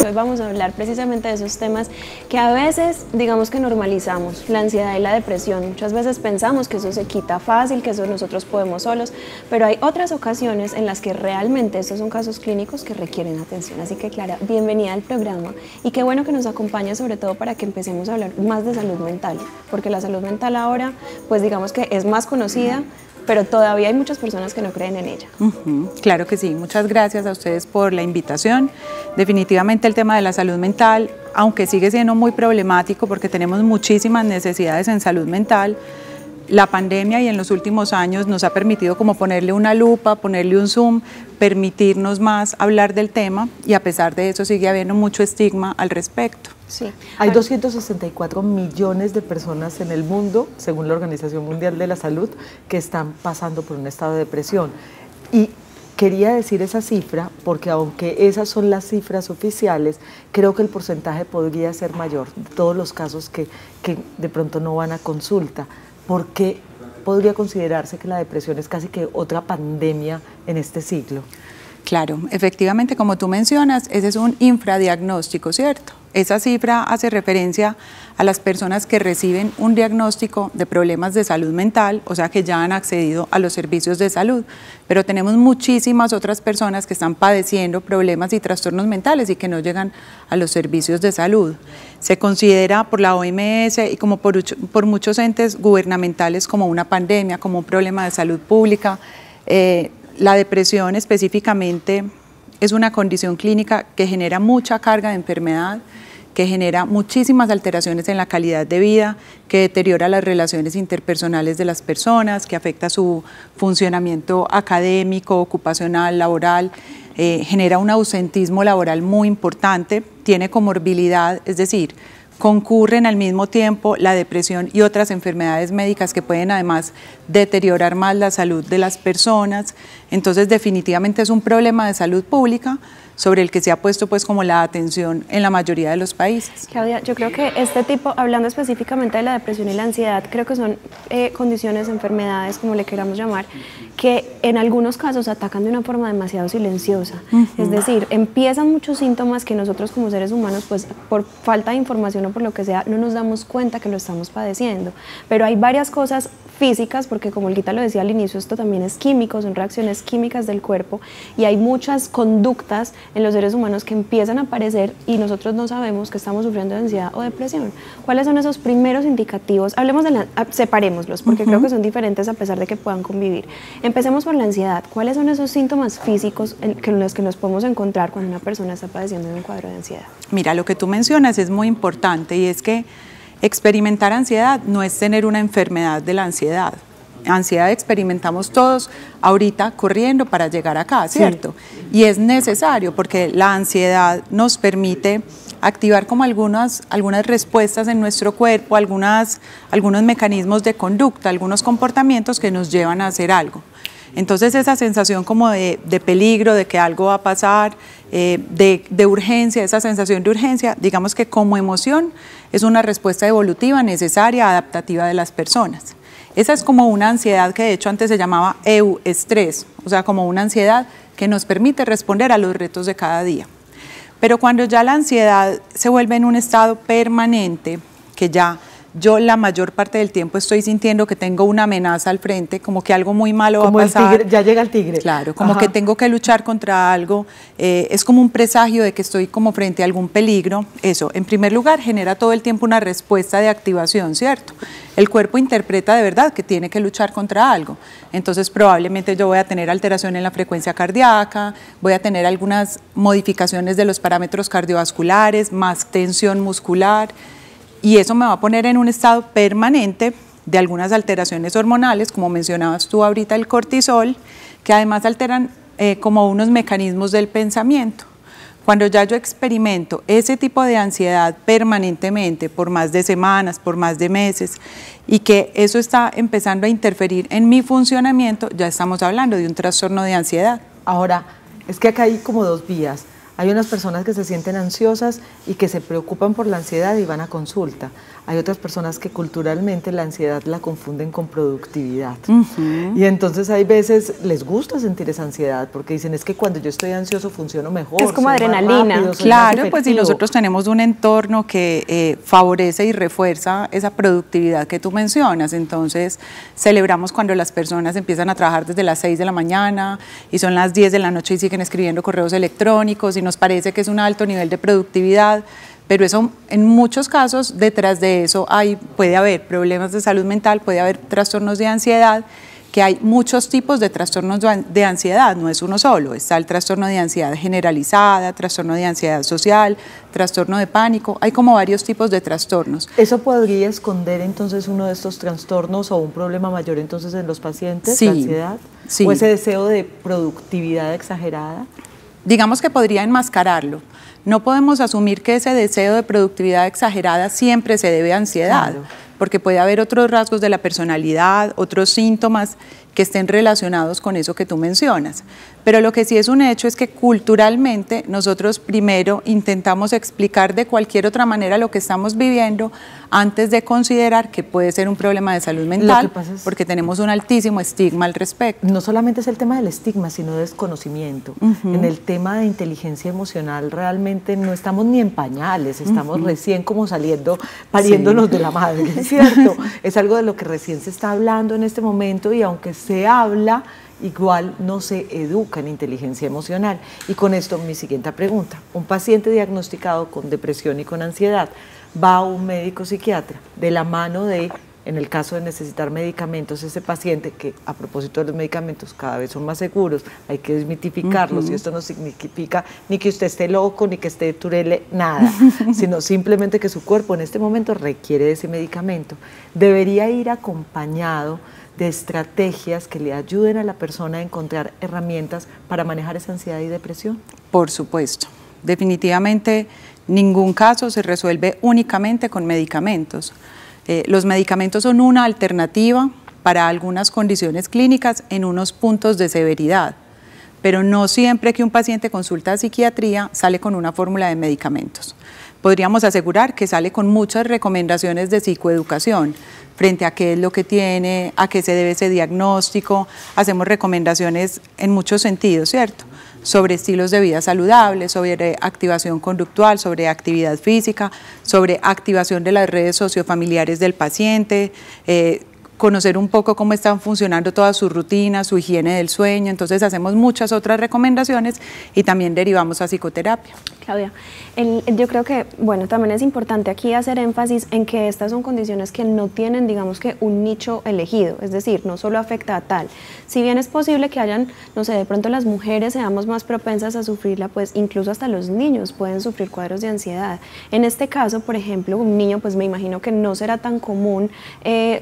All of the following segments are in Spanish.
Hoy vamos a hablar precisamente de esos temas que a veces, digamos que normalizamos, la ansiedad y la depresión. Muchas veces pensamos que eso se quita fácil, que eso nosotros podemos solos, pero hay otras ocasiones en las que realmente estos son casos clínicos que requieren atención. Así que Clara, bienvenida al programa y qué bueno que nos acompañe, sobre todo para que empecemos a hablar más de salud mental, porque la salud mental ahora, pues digamos que es más conocida, pero todavía hay muchas personas que no creen en ella. Claro que sí, muchas gracias a ustedes por la invitación. Definitivamente el tema de la salud mental, aunque sigue siendo muy problemático porque tenemos muchísimas necesidades en salud mental, la pandemia y en los últimos años nos ha permitido como ponerle una lupa, ponerle un zoom, permitirnos más hablar del tema y a pesar de eso sigue habiendo mucho estigma al respecto. Sí. Hay 264 millones de personas en el mundo, según la Organización Mundial de la Salud, que están pasando por un estado de depresión. Y quería decir esa cifra porque aunque esas son las cifras oficiales, creo que el porcentaje podría ser mayor de todos los casos que de pronto no van a consulta. ¿Por qué podría considerarse que la depresión es casi que otra pandemia en este siglo? Claro, efectivamente, como tú mencionas, ese es un infradiagnóstico, ¿cierto? Esa cifra hace referencia a las personas que reciben un diagnóstico de problemas de salud mental, o sea que ya han accedido a los servicios de salud, pero tenemos muchísimas otras personas que están padeciendo problemas y trastornos mentales y que no llegan a los servicios de salud. Se considera por la OMS y como por muchos entes gubernamentales como una pandemia, como un problema de salud pública. La depresión específicamente es una condición clínica que genera mucha carga de enfermedad, que genera muchísimas alteraciones en la calidad de vida, que deteriora las relaciones interpersonales de las personas, que afecta su funcionamiento académico, ocupacional, laboral, genera un ausentismo laboral muy importante, tiene comorbilidad, es decir, concurren al mismo tiempo la depresión y otras enfermedades médicas que pueden además deteriorar más la salud de las personas. Entonces definitivamente es un problema de salud pública sobre el que se ha puesto pues como la atención en la mayoría de los países. Claudia, yo creo que este tipo, hablando específicamente de la depresión y la ansiedad, creo que son condiciones, enfermedades, como le queramos llamar, que en algunos casos atacan de una forma demasiado silenciosa. Es decir, empiezan muchos síntomas que nosotros como seres humanos, pues por falta de información o por lo que sea, no nos damos cuenta que lo estamos padeciendo. Pero hay varias cosas físicas, porque como Olguita lo decía al inicio, esto también es químico, son reacciones químicas del cuerpo y hay muchas conductas en los seres humanos que empiezan a aparecer y nosotros no sabemos que estamos sufriendo de ansiedad o depresión. ¿Cuáles son esos primeros indicativos? Hablemos de separémoslos, porque creo que son diferentes a pesar de que puedan convivir. Empecemos por la ansiedad. ¿Cuáles son esos síntomas físicos en los que nos podemos encontrar cuando una persona está padeciendo de un cuadro de ansiedad? Mira, lo que tú mencionas es muy importante y es que experimentar ansiedad no es tener una enfermedad de la ansiedad. Ansiedad experimentamos todos ahorita corriendo para llegar acá, ¿cierto? Sí. Y es necesario porque la ansiedad nos permite activar como algunas respuestas en nuestro cuerpo, algunos mecanismos de conducta, algunos comportamientos que nos llevan a hacer algo. Entonces esa sensación como de peligro, de que algo va a pasar, de urgencia, esa sensación de urgencia, digamos que como emoción es una respuesta evolutiva necesaria, adaptativa de las personas. Esa es como una ansiedad que de hecho antes se llamaba eustrés, o sea, como una ansiedad que nos permite responder a los retos de cada día. Pero cuando ya la ansiedad se vuelve en un estado permanente, que ya yo la mayor parte del tiempo estoy sintiendo que tengo una amenaza al frente, como que algo muy malo va a pasar. Como el tigre, ya llega el tigre. Claro, como que tengo que luchar contra algo, es como un presagio de que estoy como frente a algún peligro. Eso, en primer lugar, genera todo el tiempo una respuesta de activación, ¿cierto? El cuerpo interpreta de verdad que tiene que luchar contra algo. Entonces probablemente yo voy a tener alteración en la frecuencia cardíaca, voy a tener algunas modificaciones de los parámetros cardiovasculares, más tensión muscular, y eso me va a poner en un estado permanente de algunas alteraciones hormonales, como mencionabas tú ahorita, el cortisol, que además alteran como unos mecanismos del pensamiento. Cuando ya yo experimento ese tipo de ansiedad permanentemente, por más de semanas, por más de meses, y que eso está empezando a interferir en mi funcionamiento, ya estamos hablando de un trastorno de ansiedad. Ahora, es que acá hay como dos vías. Hay unas personas que se sienten ansiosas y que se preocupan por la ansiedad y van a consulta. Hay otras personas que culturalmente la ansiedad la confunden con productividad. Y entonces hay veces les gusta sentir esa ansiedad porque dicen, es que cuando yo estoy ansioso funciono mejor. Es como adrenalina. Rápido, claro, pues si nosotros tenemos un entorno que favorece y refuerza esa productividad que tú mencionas, entonces celebramos cuando las personas empiezan a trabajar desde las 6 de la mañana y son las 10 de la noche y siguen escribiendo correos electrónicos y nos parece que es un alto nivel de productividad. Pero eso, en muchos casos, detrás de eso puede haber problemas de salud mental, puede haber trastornos de ansiedad, que hay muchos tipos de trastornos de ansiedad, no es uno solo. Está el trastorno de ansiedad generalizada, trastorno de ansiedad social, trastorno de pánico, hay como varios tipos de trastornos. ¿Eso podría esconder entonces uno de estos trastornos o un problema mayor entonces en los pacientes, sí, la ansiedad? Sí. ¿O ese deseo de productividad exagerada? Digamos que podría enmascararlo. No podemos asumir que ese deseo de productividad exagerada siempre se debe a ansiedad, claro, porque puede haber otros rasgos de la personalidad, otros síntomas que estén relacionados con eso que tú mencionas. Pero lo que sí es un hecho es que culturalmente nosotros primero intentamos explicar de cualquier otra manera lo que estamos viviendo antes de considerar que puede ser un problema de salud mental, porque tenemos un altísimo estigma al respecto. No solamente es el tema del estigma, sino de desconocimiento. En el tema de inteligencia emocional realmente no estamos ni en pañales, estamos recién como saliendo, pariéndonos de la madre, ¿cierto? Es algo de lo que recién se está hablando en este momento y aunque se habla, igual no se educa en inteligencia emocional. Y con esto mi siguiente pregunta. Un paciente diagnosticado con depresión y con ansiedad va a un médico psiquiatra de la mano de, en el caso de necesitar medicamentos, ese paciente que a propósito de los medicamentos cada vez son más seguros, hay que desmitificarlos y esto no significa ni que usted esté loco, ni que esté turele, nada, sino simplemente que su cuerpo en este momento requiere de ese medicamento. Debería ir acompañado de estrategias que le ayuden a la persona a encontrar herramientas para manejar esa ansiedad y depresión. Por supuesto, definitivamente ningún caso se resuelve únicamente con medicamentos. Los medicamentos son una alternativa para algunas condiciones clínicas en unos puntos de severidad, pero no siempre que un paciente consulta a psiquiatría sale con una fórmula de medicamentos. Podríamos asegurar que sale con muchas recomendaciones de psicoeducación frente a qué es lo que tiene, a qué se debe ese diagnóstico. Hacemos recomendaciones en muchos sentidos, ¿cierto? Sobre estilos de vida saludables, sobre activación conductual, sobre actividad física, sobre activación de las redes sociofamiliares del paciente, conocer un poco cómo están funcionando todas sus rutinas, su higiene del sueño. Entonces hacemos muchas otras recomendaciones y también derivamos a psicoterapia. Claudia, yo creo que, bueno, también es importante aquí hacer énfasis en que estas son condiciones que no tienen, digamos que, un nicho elegido, es decir, no solo afecta a tal. Si bien es posible que hayan, no sé, de pronto las mujeres seamos más propensas a sufrirla, pues incluso hasta los niños pueden sufrir cuadros de ansiedad. En este caso, por ejemplo, un niño, pues me imagino que no será tan común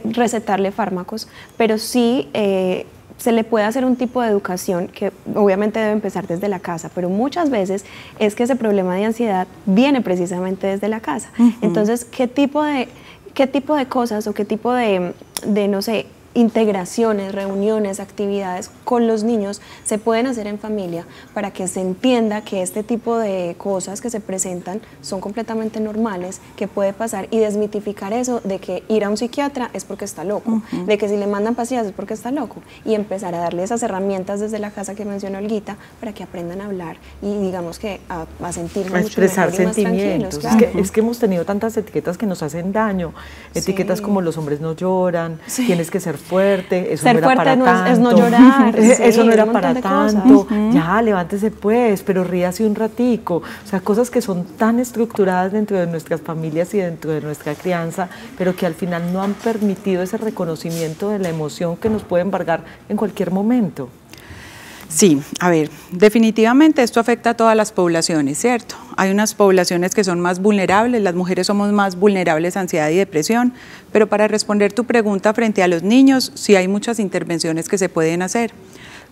recetarle fármacos, pero sí se le puede hacer un tipo de educación que obviamente debe empezar desde la casa, pero muchas veces es que ese problema de ansiedad viene precisamente desde la casa. Entonces, ¿qué tipo de cosas o qué tipo de no sé, integraciones, reuniones, actividades con los niños se pueden hacer en familia para que se entienda que este tipo de cosas que se presentan son completamente normales, que puede pasar, y desmitificar eso de que ir a un psiquiatra es porque está loco, de que si le mandan pastillas es porque está loco, y empezar a darle esas herramientas desde la casa que mencionó Olguita para que aprendan a hablar y digamos que a sentirse mucho expresar mejor y sentimientos. más tranquilos. Es que hemos tenido tantas etiquetas que nos hacen daño, etiquetas como los hombres no lloran, tienes que ser fuerte, eso ser no era fuerte para no tanto, es no llorar, eso no era un para montón de tanto, cosas. ya levántese pues, pero ríase un ratico, o sea, cosas que son tan estructuradas dentro de nuestras familias y dentro de nuestra crianza, pero que al final no han permitido ese reconocimiento de la emoción que nos puede embargar en cualquier momento. Sí, a ver, definitivamente esto afecta a todas las poblaciones, ¿cierto? Hay unas poblaciones que son más vulnerables, las mujeres somos más vulnerables a ansiedad y depresión, pero para responder tu pregunta frente a los niños, sí hay muchas intervenciones que se pueden hacer.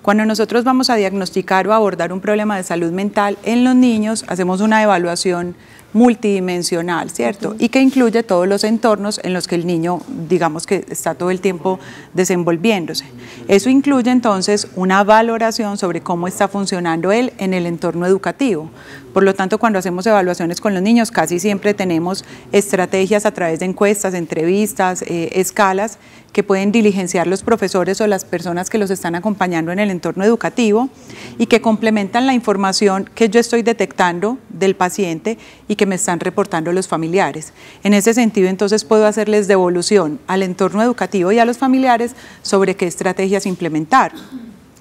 Cuando nosotros vamos a diagnosticar o abordar un problema de salud mental en los niños, hacemos una evaluación multidimensional, ¿cierto? Y que incluye todos los entornos en los que el niño, digamos que está todo el tiempo desenvolviéndose. Eso incluye entonces una valoración sobre cómo está funcionando él en el entorno educativo, Por lo tanto, cuando hacemos evaluaciones con los niños, casi siempre tenemos estrategias a través de encuestas, entrevistas, escalas, que pueden diligenciar los profesores o las personas que los están acompañando en el entorno educativo y que complementan la información que yo estoy detectando del paciente y que me están reportando los familiares. En ese sentido, entonces, puedo hacerles devolución al entorno educativo y a los familiares sobre qué estrategias implementar.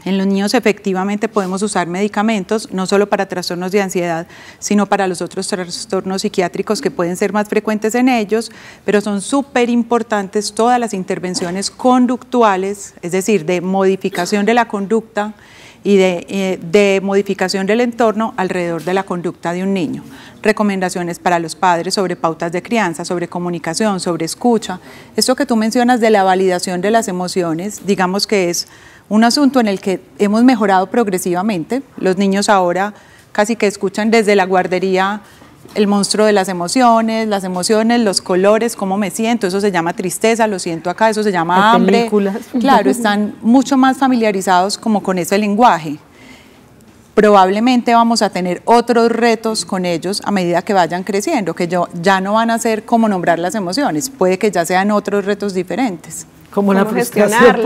En los niños efectivamente podemos usar medicamentos, no solo para trastornos de ansiedad, sino para los otros trastornos psiquiátricos que pueden ser más frecuentes en ellos, pero son súper importantes todas las intervenciones conductuales, es decir, de modificación de la conducta y de modificación del entorno alrededor de la conducta de un niño. Recomendaciones para los padres sobre pautas de crianza, sobre comunicación, sobre escucha. Esto que tú mencionas de la validación de las emociones, digamos que es un asunto en el que hemos mejorado progresivamente. Los niños ahora casi que escuchan desde la guardería el monstruo de las emociones, los colores, cómo me siento, eso se llama tristeza, lo siento acá, eso se llama hambre. Películas. Claro, están mucho más familiarizados como con ese lenguaje. Probablemente vamos a tener otros retos con ellos a medida que vayan creciendo, que ya no van a ser cómo nombrar las emociones, puede que ya sean otros retos diferentes. Como la frustración.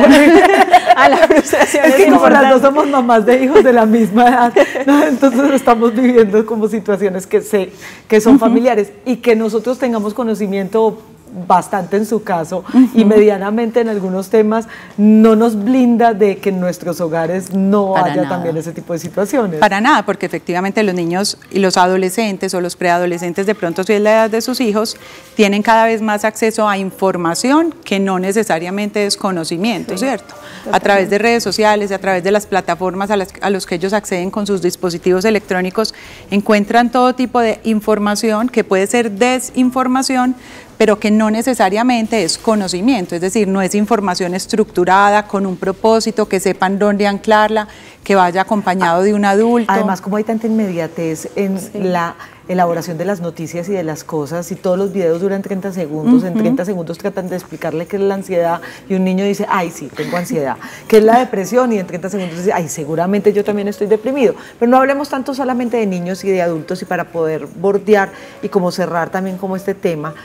A la frustración es que como las dos somos mamás de hijos de la misma edad, ¿no? Entonces estamos viviendo como situaciones que son familiares y que nosotros tengamos conocimiento bastante en su caso y medianamente en algunos temas no nos blinda de que en nuestros hogares no haya también ese tipo de situaciones. Para nada, porque efectivamente los niños y los adolescentes o los preadolescentes, de pronto si es la edad de sus hijos, tienen cada vez más acceso a información que no necesariamente es conocimiento, ¿cierto? Totalmente. A través de redes sociales, a través de las plataformas a los que ellos acceden con sus dispositivos electrónicos, encuentran todo tipo de información que puede ser desinformación, pero que no necesariamente es conocimiento, es decir, no es información estructurada, con un propósito, que sepan dónde anclarla, que vaya acompañado de un adulto. Además, como hay tanta inmediatez en la elaboración de las noticias y de las cosas, y todos los videos duran 30 segundos, en 30 segundos tratan de explicarle qué es la ansiedad, y un niño dice, ay, sí, tengo ansiedad, qué es la depresión, y en 30 segundos dice, ay, seguramente yo también estoy deprimido. Pero no hablemos tanto solamente de niños y de adultos, y para poder bordear y como cerrar también como este tema,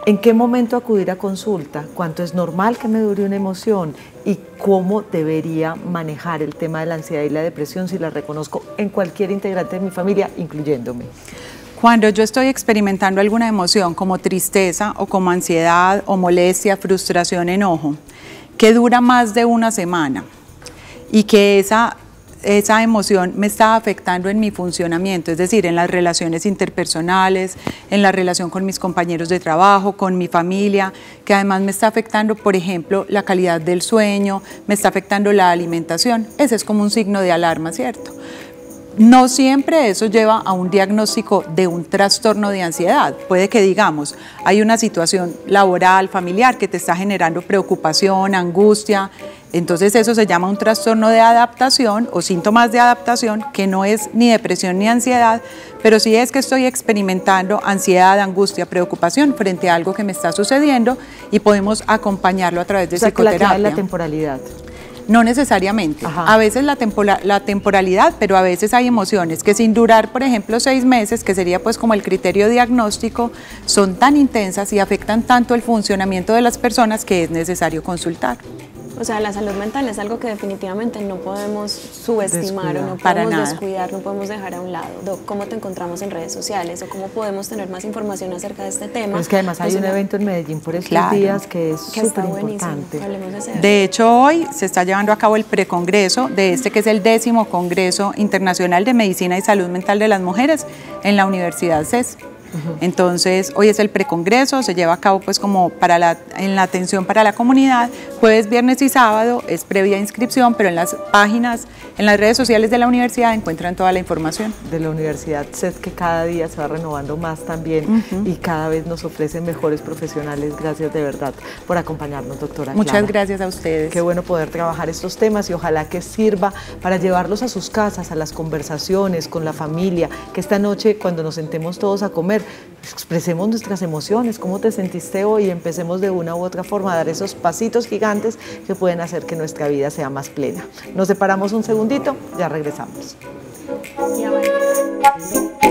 ¿en qué momento acudir a consulta? ¿Cuánto es normal que me dure una emoción? ¿Y cómo debería manejar el tema de la ansiedad y la depresión si la reconozco en cualquier integrante de mi familia, incluyéndome? Cuando yo estoy experimentando alguna emoción como tristeza o como ansiedad o molestia, frustración, enojo, que dura más de una semana y que esa emoción me está afectando en mi funcionamiento, es decir, en las relaciones interpersonales, en la relación con mis compañeros de trabajo, con mi familia, que además me está afectando, por ejemplo, la calidad del sueño, me está afectando la alimentación. Ese es como un signo de alarma, ¿cierto? No siempre eso lleva a un diagnóstico de un trastorno de ansiedad. Puede que, digamos, hay una situación laboral, familiar que te está generando preocupación, angustia. Entonces eso se llama un trastorno de adaptación o síntomas de adaptación, que no es ni depresión ni ansiedad, pero sí es que estoy experimentando ansiedad, angustia, preocupación frente a algo que me está sucediendo y podemos acompañarlo a través de psicoterapia. Que la clave es la temporalidad. No necesariamente. Ajá. A veces la temporalidad, pero a veces hay emociones que sin durar, por ejemplo, 6 meses, que sería pues como el criterio diagnóstico, son tan intensas y afectan tanto el funcionamiento de las personas que es necesario consultar. O sea, la salud mental es algo que definitivamente no podemos subestimar o no podemos descuidar, no podemos dejar a un lado. ¿Cómo te encontramos en redes sociales o cómo podemos tener más información acerca de este tema? Pero es que además hay un evento en Medellín por estos días que es súper importante. De hecho, hoy se está llevando a cabo el precongreso de que es el 10º Congreso Internacional de Medicina y Salud Mental de las Mujeres en la Universidad CES. Entonces, hoy es el precongreso, se lleva a cabo pues como en la atención para la comunidad, jueves, viernes y sábado, es previa inscripción, pero en las páginas, en las redes sociales de la universidad encuentran toda la información. De la Universidad CES, que cada día se va renovando más también y cada vez nos ofrecen mejores profesionales. Gracias de verdad por acompañarnos, doctora Clara. Muchas gracias a ustedes. Qué bueno poder trabajar estos temas y ojalá que sirva para llevarlos a sus casas, a las conversaciones con la familia, que esta noche cuando nos sentemos todos a comer, expresemos nuestras emociones, cómo te sentiste hoy, y empecemos de una u otra forma a dar esos pasitos gigantes que pueden hacer que nuestra vida sea más plena. Nos separamos un segundito, ya regresamos. Ya va.